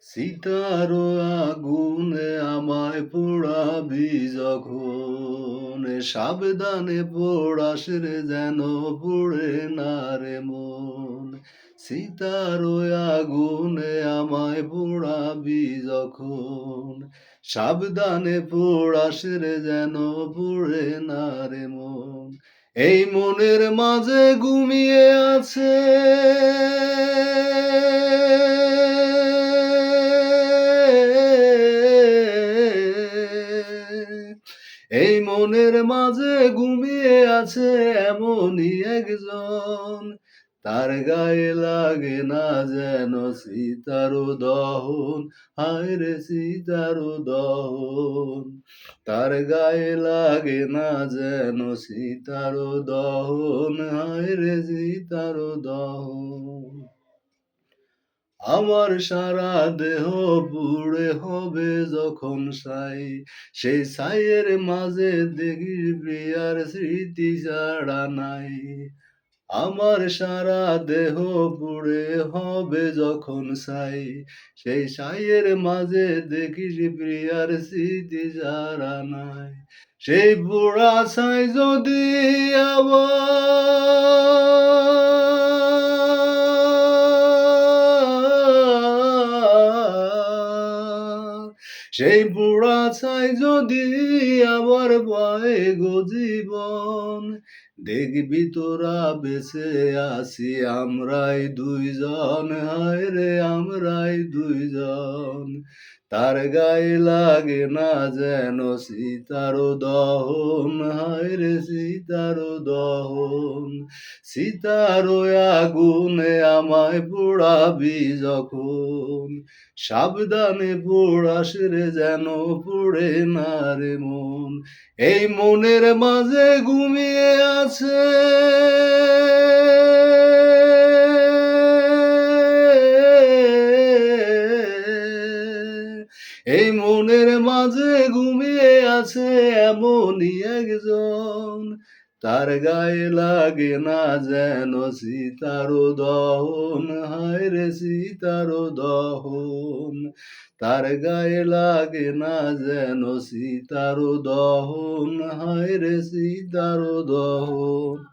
সীতার আগুনে আমায় পোড়াবি যখন, সাবধানে পোড়াস রে যেন পুড়ে না রে মন। সীতার আগুনে আমায় পোড়াবি যখন, সাবধানে পোড়াস রে যেন পুড়ে না রে মন। এই মনের মাঝে ঘুমিয়ে আছে এই মনের মাঝে ঘুমিয়ে আছে এমনই একজন, তার গায়ে লাগে না যেন সীতার দহন। হায় রে সীতার দহন, তার গায়ে লাগে না যেন সীতার দহন। হায় রে সীতার দহন। আমার সারা দেহ পুড়ে হবে যখন ছাই, সেই ছাইয়ের মাঝে দেখি প্রিয়ার স্মৃতি ছাড়া নাই। আমার সারা দেহ পুড়ে হবে যখন ছাই, সেই ছাইয়ের মাঝে দেখিস প্রিয়ার স্মৃতি ছাড়া নাই। সেই পোড়া ছাই যদি সেই পোড়া ছাই যদি আবার পায় গো জীবন, দেখবি তোরা বেঁচে আছি আমরাই দুইজন। হায় রে আমরাই দুইজন, তার গায়ে লাগে না যেন সীতার দহন। হায় রে সীতার দহন, সীতার আগুনে আমায় পোড়াবি যখন, সাবধানে পোড়াস রে যেন পুড়ে না রে মন। এই মনের মাঝে ঘুমিয়ে আছে এই মনের মাঝে ঘুমিয়ে আছে এমনই একজন, তার গায়ে লাগে না যেন সীতার দহন। হায় রে সীতার দহন, তার গায়ে লাগে না যেন সীতার দহন। হায় রে সীতার দহন।